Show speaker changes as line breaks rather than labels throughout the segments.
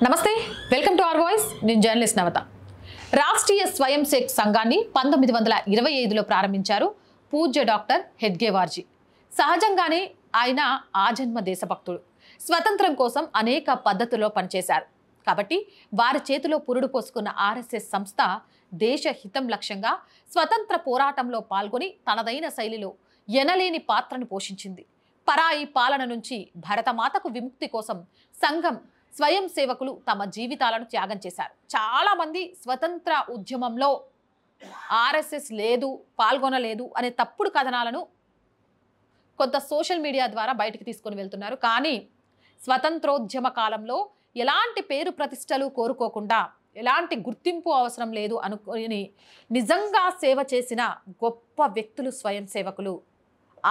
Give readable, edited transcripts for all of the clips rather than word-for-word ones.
నమస్తే, welcome to our voice. నేను journalist నవత. రాష్ట్రీయ స్వయం సేవక్ సంఘాన్ని 1925లో ప్రారంభించారు పూజ్య డాక్టర్ హెడ్గేవార్జీ. సహజంగానే ఆయన ఆజన్మ దేశభక్తుడు. స్వతంత్రం కోసం అనేక పద్ధతుల్లో పనిచేశారు. కాబట్టి వారి చేతిలో పురుడు పోసుకున్న ఆర్ఎస్ఎస్ సంస్థ దేశ హితం లక్ష్యంగా స్వతంత్ర పోరాటంలో పాల్గొని తనదైన శైలిలో ఎనలేని పాత్రను పోషించింది. పరాయి పాలన నుంచి భరతమాతకు విముక్తి కోసం సంఘం స్వయం సేవకులు తమ జీవితాలను త్యాగం చేశారు. చాలా మంది స్వతంత్ర ఉద్యమంలో ఆర్ఎస్ఎస్ లేదు, పాల్గొనలేదు అనే తప్పుడు కథనాలను కొంత సోషల్ మీడియా ద్వారా బయటకు తీసుకొని వెళ్తున్నారు. కానీ స్వతంత్రోద్యమ కాలంలో ఎలాంటి పేరు ప్రతిష్టలు కోరుకోకుండా, ఎలాంటి గుర్తింపు అవసరం లేదు అనుకొని నిజంగా సేవ చేసిన గొప్ప వ్యక్తులు స్వయం సేవకులు.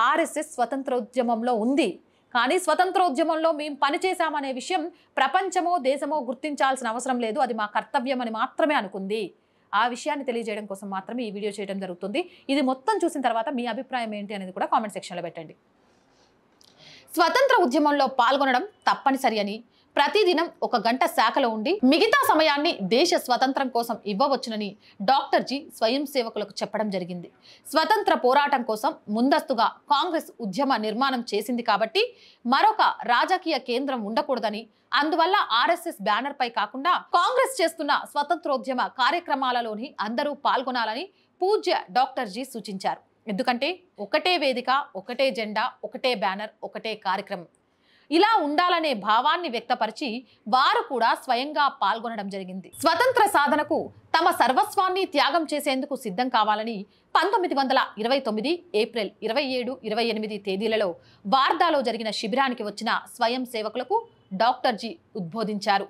ఆర్ఎస్ఎస్ స్వతంత్రోద్యమంలో ఉంది, కానీ స్వతంత్రోద్యమంలో మేము పనిచేశామనే విషయం ప్రపంచమో దేశమో గుర్తించాల్సిన అవసరం లేదు, అది మా కర్తవ్యం అని మాత్రమే అనుకుంది. ఆ విషయాన్ని తెలియజేయడం కోసం మాత్రమే ఈ వీడియో చేయడం జరుగుతుంది. ఇది మొత్తం చూసిన తర్వాత మీ అభిప్రాయం ఏంటి అనేది కూడా కామెంట్ సెక్షన్లో పెట్టండి. స్వతంత్ర ఉద్యమంలో పాల్గొనడం తప్పనిసరి అని, ప్రతిదినం 1 గంట శాఖలో ఉండి మిగతా సమయాన్ని దేశ స్వతంత్రం కోసం ఇవ్వవచ్చునని డాక్టర్ జీ స్వయం సేవకులకు చెప్పడం జరిగింది. స్వతంత్ర పోరాటం కోసం ముందస్తుగా కాంగ్రెస్ ఉద్యమ నిర్మాణం చేసింది కాబట్టి మరొక రాజకీయ కేంద్రం ఉండకూడదని, అందువల్ల ఆర్ఎస్ఎస్ బ్యానర్ పై కాకుండా కాంగ్రెస్ చేస్తున్న స్వతంత్రోద్యమ కార్యక్రమాలలోని అందరూ పాల్గొనాలని పూజ్య డాక్టర్ జీ సూచించారు. ఎందుకంటే ఒకటే వేదిక, ఒకటే జెండా, ఒకటే బ్యానర్, ఒకటే కార్యక్రమం, ఇలా ఉండాలనే భావాన్ని వ్యక్తపరిచి వారు కూడా స్వయంగా పాల్గొనడం జరిగింది. స్వతంత్ర సాధనకు తమ సర్వస్వాన్ని త్యాగం చేసేందుకు సిద్ధం కావాలని 1929 ఏప్రిల్ 27, 28 తేదీలలో వార్దాలో జరిగిన శిబిరానికి వచ్చిన స్వయం సేవకులకు డాక్టర్ జీ ఉద్బోధించారు.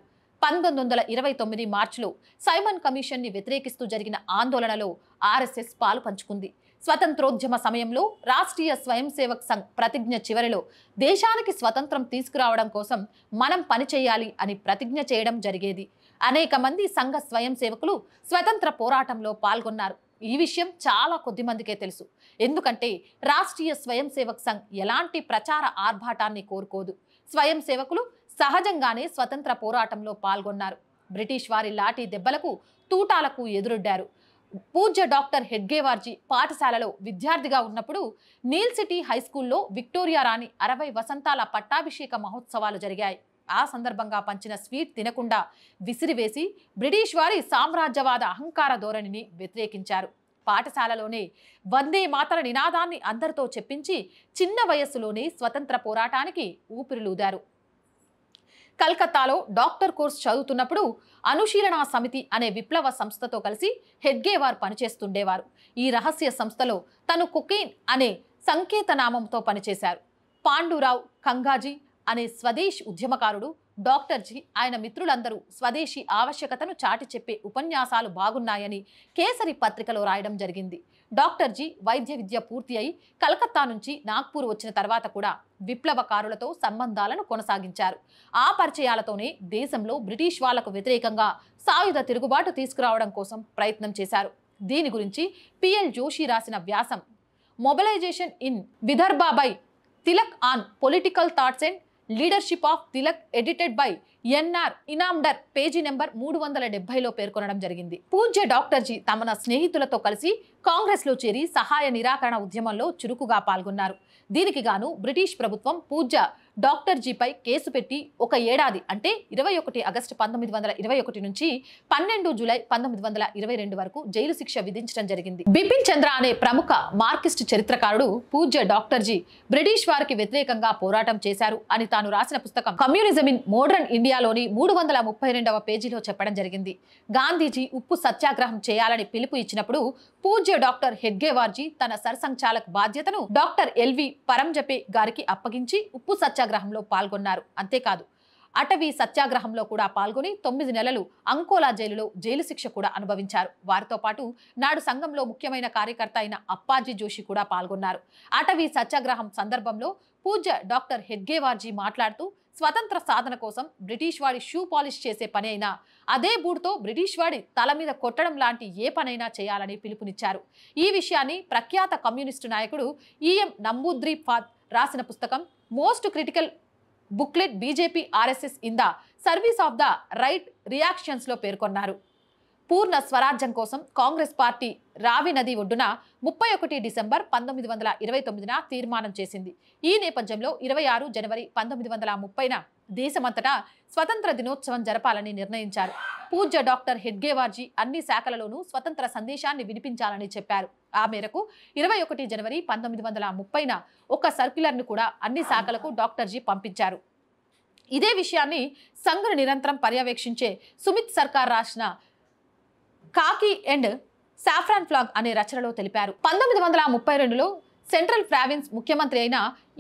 1929 మార్చిలో సైమన్ కమిషన్ ని వ్యతిరేకిస్తూ జరిగిన ఆందోళనలో ఆర్ఎస్ఎస్ పాలు పంచుకుంది. స్వతంత్రోద్యమ సమయంలో రాష్ట్రీయ స్వయం సేవక్ సంఘ్ ప్రతిజ్ఞ చివరిలో దేశానికి స్వతంత్రం తీసుకురావడం కోసం మనం పనిచేయాలి అని ప్రతిజ్ఞ చేయడం జరిగేది. అనేక మంది సంఘ స్వయం సేవకులు స్వతంత్ర పోరాటంలో పాల్గొన్నారు. ఈ విషయం చాలా కొద్ది మందికే తెలుసు. ఎందుకంటే రాష్ట్రీయ స్వయం సేవక్ సంఘ్ ఎలాంటి ప్రచార ఆర్భాటాన్ని కోరుకోదు. స్వయం సేవకులు సహజంగానే స్వతంత్ర పోరాటంలో పాల్గొన్నారు. బ్రిటిష్ వారి లాఠీ దెబ్బలకు, తూటాలకు ఎదురొడ్డారు. పూజ్య డాక్టర్ హెడ్గేవార్జీ పాఠశాలలో విద్యార్థిగా ఉన్నప్పుడు నీల్ సిటీ హై స్కూల్లో విక్టోరియా రాణి 60 వసంతాల పట్టాభిషేక మహోత్సవాలు జరిగాయి. ఆ సందర్భంగా పంచిన స్వీట్ తినకుండా విసిరివేసి బ్రిటిష్ వారి సామ్రాజ్యవాద అహంకార ధోరణిని వ్యతిరేకించారు. పాఠశాలలోనే వందే మాతర నినాదాన్ని అందరితో చెప్పించి చిన్న వయస్సులోనే స్వతంత్ర పోరాటానికి ఊపిరిలూదారు. కలకత్తాలో డాక్టర్ కోర్స్ చదువుతున్నప్పుడు అనుశీలనా సమితి అనే విప్లవ సంస్థతో కలిసి హెడ్గేవార్ పనిచేస్తుండేవారు. ఈ రహస్య సంస్థలో తను కొకైన్ అనే సంకేతనామంతో పనిచేశారు. పాండురావు కంగాజీ అనే స్వదేశ్ ఉద్యమకారుడు డాక్టర్ జీ, ఆయన మిత్రులందరూ స్వదేశీ ఆవశ్యకతను చాటి చెప్పే ఉపన్యాసాలు బాగున్నాయని కేసరి పత్రికలో రాయడం జరిగింది. డాక్టర్ జీ వైద్య విద్య పూర్తి అయి కలకత్తా నుంచి నాగ్పూర్ వచ్చిన తర్వాత కూడా విప్లవకారులతో సంబంధాలను కొనసాగించారు. ఆ పరిచయాలతోనే దేశంలో బ్రిటిష్ వాళ్లకు వ్యతిరేకంగా సాయుధ తిరుగుబాటు తీసుకురావడం కోసం ప్రయత్నం చేశారు. దీని గురించి పిఎల్ జోషి రాసిన వ్యాసం mobilization in Vidarbha by Tilak on political thoughts and leadership of Tilak edited by N R Inamdar page number 370లో పేర్కొనడం జరిగింది. పూజ్య డాక్టర్ జీ తమ స్నేహితులతో కలిసి కాంగ్రెస్ లో చేరి సహాయ నిరాకరణ ఉద్యమంలో చురుకుగా పాల్గొన్నారు. దీనికి గాను బ్రిటిష్ ప్రభుత్వం పూజ్య డాక్టర్ జీపై కేసు పెట్టి 1 ఏడాది అంటే 21 ఆగస్టు 1921 నుంచి 12 జూలై 1922 వరకు జైలు శిక్ష విధించడం జరిగింది. బిపిన్ చంద్ర అనే ప్రముఖ మార్కిస్ట్ చరిత్రకారుడు పూజ్య డాక్టర్ జీ బ్రిటిష్ వారికి వ్యతిరేకంగా పోరాటం చేశారు అని తాను రాసిన పుస్తకం కమ్యూనిజం ఇన్ మోడర్న్ ఇండియాలోని 332వ పేజీలో చెప్పడం జరిగింది. గాంధీజీ ఉప్పు సత్యాగ్రహం చేయాలని పిలుపు ఇచ్చినప్పుడు పూజ్య డాక్టర్ హెడ్గేవార్జీ తన సర్సంఘచాలక్ బాధ్యతను డాక్టర్ ఎల్వి పరంజపే గారికి అప్పగించి ఉప్పు సత్యాగ్రహంలో పాల్గొన్నారు. అంతేకాదు అటవీ సత్యాగ్రహంలో కూడా పాల్గొని 9 నెలలు అంకోలా జైలులో జైలు శిక్ష కూడా అనుభవించారు. వారితో పాటు నాడు సంఘంలో ముఖ్యమైన కార్యకర్త అయిన అప్పాజీ జోషి కూడా పాల్గొన్నారు. అటవీ సత్యాగ్రహం సందర్భంలో పూజ్య డాక్టర్ హెడ్గేవార్జీ మాట్లాడుతూ స్వతంత్ర సాధన కోసం బ్రిటిష్ వాడి షూ పాలిష్ చేసే పని అయినా, అదే బూటుతో బ్రిటిష్ వాడి తల మీద కొట్టడం లాంటి ఏ పనైనా చేయాలని పిలుపునిచ్చారు. ఈ విషయాన్ని ప్రఖ్యాత కమ్యూనిస్టు నాయకుడు ఈఎం నంబూద్రీపాద్ రాసిన పుస్తకం most critical booklet BJP RSS in the service of the right reactions లో పేర్కొన్నారు. పూర్ణ స్వరాజ్యం కోసం కాంగ్రెస్ పార్టీ రావి నది ఒడ్డున 31 డిసెంబర్ 1929న తీర్మానం చేసింది. ఈ నేపథ్యంలో 26 జనవరి 1930న దేశమంతటా స్వతంత్ర దినోత్సవం జరపాలని నిర్ణయించారు. పూజ్య డాక్టర్ హెడ్గేవార్జీ అన్ని శాఖలలోనూ స్వతంత్ర సందేశాన్ని వినిపించాలని చెప్పారు. ఆ మేరకు 21 జనవరి 1930న ఒక సర్క్యులర్ను కూడా అన్ని శాఖలకు డాక్టర్జీ పంపించారు. ఇదే విషయాన్ని సంఘ్ను నిరంతరం పర్యవేక్షించే సుమిత్ సర్కార్ రాసిన కాకి అండ్ సాఫ్రాన్ ఫ్లాగ్ అనే రచనలో తెలిపారు. 1932లో సెంట్రల్ ప్రావిన్స్ ముఖ్యమంత్రి అయిన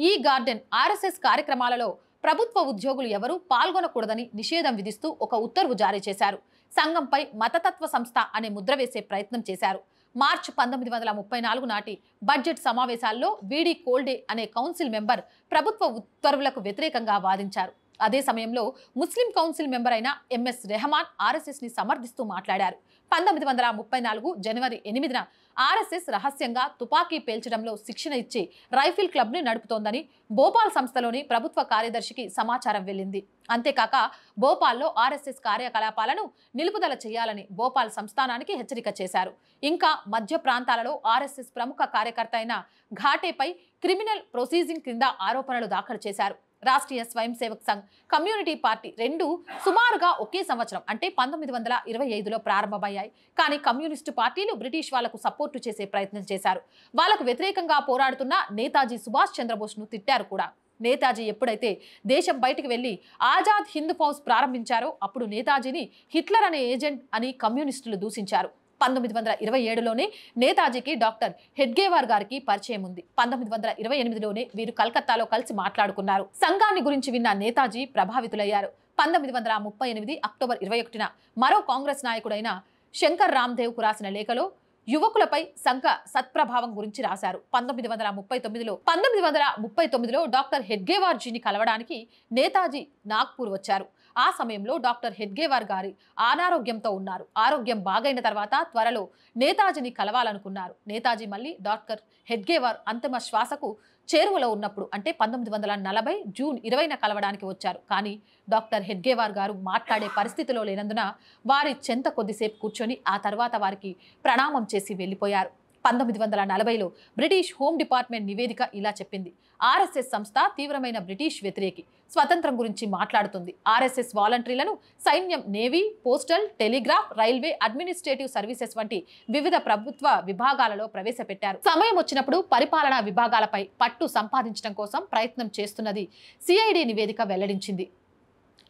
ఈ గార్డెన్ ఆర్ఎస్ఎస్ కార్యక్రమాలలో ప్రభుత్వ ఉద్యోగులు ఎవరూ పాల్గొనకూడదని నిషేధం విధిస్తూ ఒక ఉత్తర్వు జారీ చేశారు. సంఘంపై మతతత్వ సంస్థ అనే ముద్ర వేసే ప్రయత్నం చేశారు. మార్చి 1934 నాటి బడ్జెట్ సమావేశాల్లో వీడి కోల్డే అనే కౌన్సిల్ మెంబర్ ప్రభుత్వ ఉత్తర్వులకు వ్యతిరేకంగా వాదించారు. అదే సమయంలో ముస్లిం కౌన్సిల్ మెంబర్ అయిన ఎంఎస్ రెహమాన్ ఆర్ఎస్ఎస్ ని సమర్థిస్తూ మాట్లాడారు. 1934 జనవరి 8న ఆర్ఎస్ఎస్ రహస్యంగా తుపాకీ పేల్చడంలో శిక్షణ ఇచ్చి రైఫిల్ క్లబ్ ని నడుపుతోందని భోపాల్ సంస్థలోని ప్రభుత్వ కార్యదర్శికి సమాచారం వెళ్ళింది. అంతేకాక భోపాల్లో ఆర్ఎస్ఎస్ కార్యకలాపాలను నిలుపుదల చేయాలని భోపాల్ సంస్థానానికి హెచ్చరిక చేశారు. ఇంకా మధ్య ప్రాంతాలలో ఆర్ఎస్ఎస్ ప్రముఖ కార్యకర్త అయిన ఘాటేపై క్రిమినల్ ప్రొసీజింగ్ కింద ఆరోపణలు దాఖలు చేశారు. రాష్ట్రీయ స్వయం సేవక్ సంఘ్, కమ్యూనిటీ పార్టీ రెండు సుమారుగా ఒకే సంవత్సరం అంటే 1925లో ప్రారంభమయ్యాయి. కానీ కమ్యూనిస్టు పార్టీలు బ్రిటిష్ వాళ్లకు సపోర్టు చేసే ప్రయత్నం చేశారు. వాళ్లకు వ్యతిరేకంగా పోరాడుతున్న నేతాజీ సుభాష్ చంద్రబోస్ను తిట్టారు కూడా. నేతాజీ ఎప్పుడైతే దేశం బయటికి వెళ్లి ఆజాద్ హింద్ ఫౌజ్ ప్రారంభించారో అప్పుడు నేతాజీని హిట్లర్ అనే ఏజెంట్ అని కమ్యూనిస్టులు దూషించారు. 1927లోనే నేతాజీకి డాక్టర్ హెడ్గేవార్ గారికి పరిచయం ఉంది. 1928లోనే వీరు కలకత్తాలో కలిసి మాట్లాడుకున్నారు. సంఘాన్ని గురించి విన్న నేతాజీ ప్రభావితులయ్యారు. 1938 అక్టోబర్ 21న మరో కాంగ్రెస్ నాయకుడైన శంకర్ రామ్దేవ్ కు రాసిన లేఖలో యువకులపై సంఘ సత్ప్రభావం గురించి రాశారు. 1939లో డాక్టర్ హెడ్గేవార్జీని కలవడానికి నేతాజీ నాగ్పూర్ వచ్చారు. ఆ సమయంలో డాక్టర్ హెడ్గేవార్ గారి అనారోగ్యంతో ఉన్నారు. ఆరోగ్యం బాగైన తర్వాత త్వరలో నేతాజీని కలవాలనుకున్నారు. నేతాజీ మళ్ళీ డాక్టర్ హెడ్గేవార్ అంతిమ శ్వాసకు చేరువలో ఉన్నప్పుడు అంటే 1940 జూన్ 20న కలవడానికి వచ్చారు. కానీ డాక్టర్ హెడ్గేవార్ గారు మాట్లాడే పరిస్థితిలో లేనందున వారి చెంత కొద్దిసేపు కూర్చొని ఆ తర్వాత వారికి ప్రణామం చేసి వెళ్లిపోయారు. 1940లో బ్రిటిష్ హోమ్ డిపార్ట్మెంట్ నివేదిక ఇలా చెప్పింది: ఆర్ఎస్ఎస్ సంస్థ తీవ్రమైన బ్రిటిష్ వ్యతిరేకి, స్వతంత్రం గురించి మాట్లాడుతుంది. ఆర్ఎస్ఎస్ వాలంటీర్లను సైన్యం, navy, postal, telegraph, railway, administrative services వంటి వివిధ ప్రభుత్వ విభాగాలలో ప్రవేశపెట్టారు. సమయం వచ్చినప్పుడు పరిపాలనా విభాగాలపై పట్టు సంపాదించడం కోసం ప్రయత్నం చేస్తున్నది సిఐడి నివేదిక వెల్లడించింది.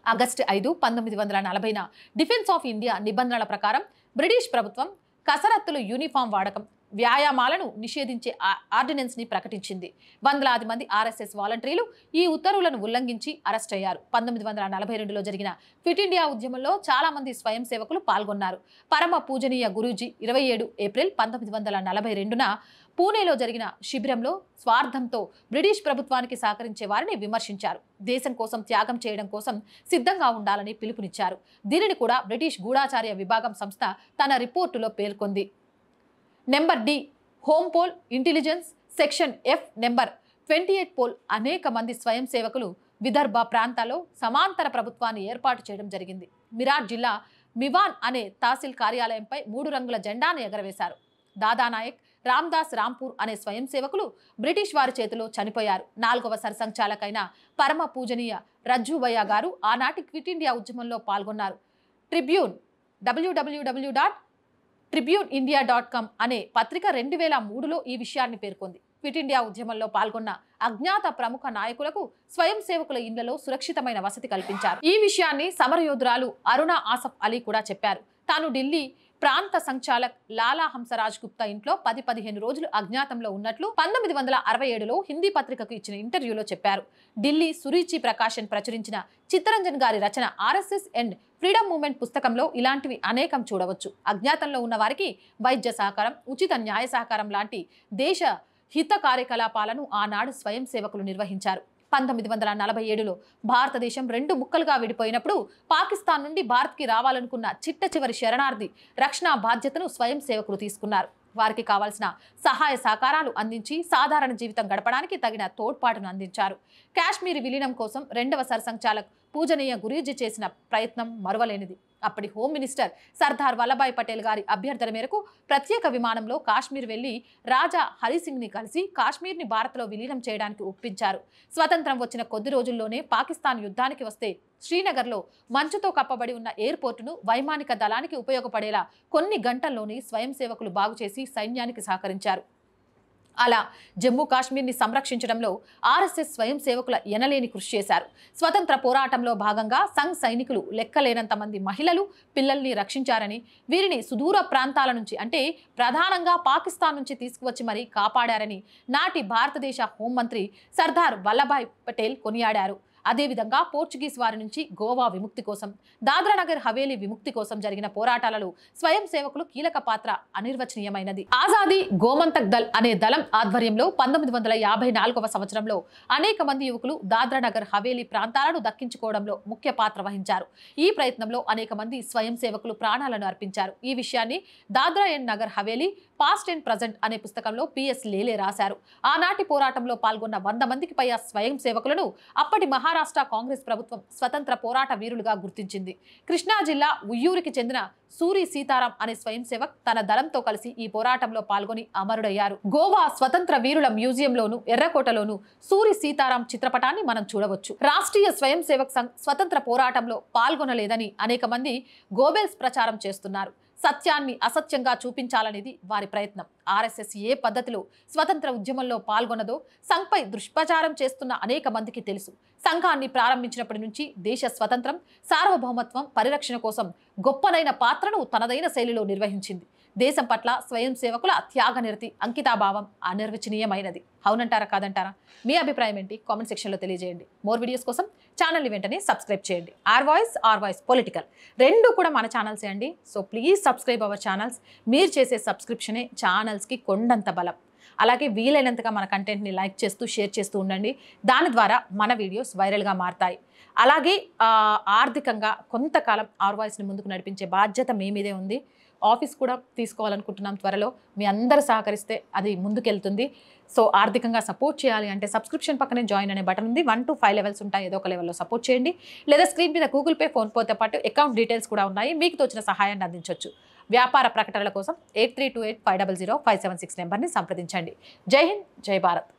ఆగస్టు 5, 1940న డిఫెన్స్ ఆఫ్ ఇండియా నిబంధనల ప్రకారం బ్రిటిష్ ప్రభుత్వం కసరత్తులు, యూనిఫామ్ వాడకం, వ్యాయామాలను నిషేధించే ఆర్డినెన్స్ ని ప్రకటించింది. వందలాది మంది ఆర్ఎస్ఎస్ వాలంటీర్లు ఈ ఉత్తర్వులను ఉల్లంఘించి అరెస్ట్ అయ్యారు. 1942లో జరిగిన ఫిట్ ఇండియా ఉద్యమంలో చాలా మంది స్వయం సేవకులు పాల్గొన్నారు. పరమ పూజనీయ గురూజీ 27 ఏప్రిల్ 1942న పూణేలో జరిగిన శిబిరంలో స్వార్థంతో బ్రిటిష్ ప్రభుత్వానికి సహకరించే వారిని విమర్శించారు. దేశం కోసం త్యాగం చేయడం కోసం సిద్ధంగా ఉండాలని పిలుపునిచ్చారు. దీనిని కూడా బ్రిటిష్ గూఢాచార్య విభాగం సంస్థ తన రిపోర్టులో పేర్కొంది. Number D home pol intelligence, section F number 28 pol అనేక మంది స్వయం సేవకులు విదర్భ ప్రాంతాల్లో సమాంతర ప్రభుత్వాన్ని ఏర్పాటు చేయడం జరిగింది. మిరాట్ జిల్లా మివాన్ అనే తహసీల్ కార్యాలయంపై 3 రంగుల జెండాను ఎగరవేశారు. దాదానాయక్, రామ్దాస్ రాంపూర్ అనే స్వయం సేవకులు బ్రిటిష్ వారి చేతిలో చనిపోయారు. 4వ సర్సంచాలకైన పరమ పూజనీయ రజ్జుభయ్య గారు ఆనాటి క్విట్ ఇండియా ఉద్యమంలో పాల్గొన్నారు. ట్రిబ్యూన్ www.tribuneindia.com అనే పత్రిక 2003లో ఈ విషయాన్ని పేర్కొంది. క్విట్ ఇండియా ఉద్యమంలో పాల్గొన్న అజ్ఞాత ప్రముఖ నాయకులకు స్వయం సేవకుల ఇళ్లలో సురక్షితమైన వసతి కల్పించారు. ఈ విషయాన్ని సమరయోధురాలు అరుణ ఆసఫ్ అలీ కూడా చెప్పారు. తాను ఢిల్లీ ప్రాంత సంచాలక్ లాలా హంసరాజ్ గుప్తా ఇంట్లో 10-15 రోజులు అజ్ఞాతంలో ఉన్నట్లు 1967లో హిందీ పత్రికకు ఇచ్చిన ఇంటర్వ్యూలో చెప్పారు. ఢిల్లీ సురీచి ప్రకాశన్ ప్రచురించిన చిత్తరంజన్ గారి రచన ఆర్ఎస్ఎస్ అండ్ ఫ్రీడమ్ మూవ్మెంట్ పుస్తకంలో ఇలాంటివి అనేకం చూడవచ్చు. అజ్ఞాతంలో ఉన్న వారికి వైద్య సహకారం, ఉచిత న్యాయ సహకారం లాంటి దేశ హిత కార్యకలాపాలను ఆనాడు స్వయం సేవకులు నిర్వహించారు. 1947లో భారతదేశం 2 ముక్కలుగా విడిపోయినప్పుడు పాకిస్తాన్ నుండి భారత్కి రావాలనుకున్న చిట్ట చివరి శరణార్థి రక్షణ బాధ్యతను స్వయం సేవకులు తీసుకున్నారు. వారికి కావాల్సిన సహాయ సహకారాలు అందించి సాధారణ జీవితం గడపడానికి తగిన తోడ్పాటును అందించారు. కాశ్మీర్ విలీనం కోసం రెండవ సర్సంఘచాలక్ పూజనీయ గురూజీ చేసిన ప్రయత్నం మరువలేనిది. అప్పటి హోమ్ మినిస్టర్ సర్దార్ వల్లభాయ్ పటేల్ గారి అభ్యర్థన మేరకు ప్రత్యేక విమానంలో కాశ్మీర్ వెళ్లి రాజా హరిసింగ్ ని కలిసి కాశ్మీర్ని భారత్లో విలీనం చేయడానికి ఒప్పించారు. స్వతంత్రం వచ్చిన కొద్ది రోజుల్లోనే పాకిస్తాన్ యుద్ధానికి వస్తే శ్రీనగర్లో మంచుతో కప్పబడి ఉన్న ఎయిర్పోర్టును వైమానిక దళానికి ఉపయోగపడేలా కొన్ని గంటల్లోనే స్వయం సేవకులు బాగు చేసి సైన్యానికి సహకరించారు. అలా జమ్మూ కాశ్మీర్ని సంరక్షించడంలో ఆర్ఎస్ఎస్ స్వయం సేవకుల ఎనలేని కృషి చేశారు. స్వతంత్ర పోరాటంలో భాగంగా సంఘ్ సైనికులు లెక్కలేనంత మంది మహిళలు, పిల్లల్ని రక్షించారని, వీరిని సుదూర ప్రాంతాల నుంచి అంటే ప్రధానంగా పాకిస్తాన్ నుంచి తీసుకువచ్చి మరీ కాపాడారని నాటి భారతదేశ హోంమంత్రి సర్దార్ వల్లభాయ్ పటేల్ కొనియాడారు. అదేవిధంగా పోర్చుగీస్ వారి నుంచి గోవా విముక్తి కోసం, దాద్రా నగర్ హవేలీ విముక్తి కోసం జరిగిన పోరాటాలలో స్వయం సేవకులు కీలక పాత్ర అనిర్వచనీయమైనది. ఆజాదీ గోమంతక్ దళ్ అనే దళం ఆధ్వర్యంలో 1954వ సంవత్సరంలో అనేక మంది యువకులు దాద్రా నగర్ హవేలీ ప్రాంతాలను దక్కించుకోవడంలో ముఖ్య పాత్ర వహించారు. ఈ ప్రయత్నంలో అనేక మంది స్వయం సేవకులు ప్రాణాలను అర్పించారు. ఈ విషయాన్ని Dadra and Nagar Haveli past and present అనే పుస్తకంలో పిఎస్ లేలే రాశారు. ఆనాటి పోరాటంలో పాల్గొన్న 100 మందికి పైగా స్వయం సేవకులను అప్పటి మహారాష్ట్ర కాంగ్రెస్ ప్రభుత్వం స్వతంత్ర పోరాట వీరులుగా గుర్తించింది. కృష్ణా జిల్లా ఉయ్యూరికి చెందిన సూరి సీతారాం అనే స్వయం సేవక్ తన దళంతో కలిసి ఈ పోరాటంలో పాల్గొని అమరుడయ్యారు. గోవా స్వతంత్ర వీరుల మ్యూజియంలోను ఎర్రకోటలోను సూరి సీతారాం చిత్రపటాన్ని మనం చూడవచ్చు. రాష్ట్రీయ స్వయం సేవక్ సంఘ్ స్వతంత్ర పోరాటంలో పాల్గొనలేదని అనేక మంది గోబెల్స్ ప్రచారం చేస్తున్నారు. సత్యాన్ని అసత్యంగా చూపించాలనేది వారి ప్రయత్నం. ఆర్ఎస్ఎస్ ఏ పద్ధతిలో స్వతంత్ర ఉద్యమంలో పాల్గొన్నదో సంఘ్పై దుష్ప్రచారం చేస్తున్న అనేక మందికి తెలుసు. సంఘాన్ని ప్రారంభించినప్పటి నుంచి దేశ స్వతంత్రం, సార్వభౌమత్వం పరిరక్షణ కోసం గొప్పనైన పాత్రను తనదైన శైలిలో నిర్వహించింది. దేశం పట్ల స్వయం సేవకుల త్యాగనిరతి, అంకితాభావం అనిర్వచనీయమైనది. అవునంటారా కాదంటారా? మీ అభిప్రాయం ఏంటి? కామెంట్ సెక్షన్లో తెలియజేయండి. మోర్ వీడియోస్ కోసం ఛానల్ని వెంటనే సబ్స్క్రైబ్ చేయండి. ఆర్ వాయిస్ పొలిటికల్ రెండు కూడా మన ఛానల్సే అండి. So please subscribe our channels. మీరు చేసే సబ్స్క్రిప్షనే ఛానల్స్కి కొండంత బలం. అలాగే వీలైనంతగా మన కంటెంట్ని లైక్ చేస్తూ షేర్ చేస్తూ ఉండండి. దాని ద్వారా మన వీడియోస్ వైరల్గా మారుతాయి. అలాగే ఆర్థికంగా కొంతకాలం ఆర్ వాయిస్ని ముందుకు నడిపించే బాధ్యత మీ మీదే ఉంది. ఆఫీస్ కూడా తీసుకోవాలనుకుంటున్నాం త్వరలో. మీ అందరూ సహకరిస్తే అది ముందుకెళ్తుంది. సో ఆర్థికంగా సపోర్ట్ చేయాలి అంటే సబ్స్క్రిప్షన్ పక్కనే జాయిన్ అనే బటన్ ఉంది. 1 to 5 లెవెల్స్ ఉంటాయి. ఏదో ఒక లెవెల్లో సపోర్ట్ చేయండి. లేదా స్క్రీన్ మీద గూగుల్ పే, ఫోన్పేతో పాటు అకౌంట్ డీటెయిల్స్ కూడా ఉన్నాయి. మీకు తోచిన సహాయాన్ని అందించవచ్చు. వ్యాపార ప్రకటనల కోసం 8328500576 నెంబర్ని సంప్రదించండి. జై హింద్, జై భారత్.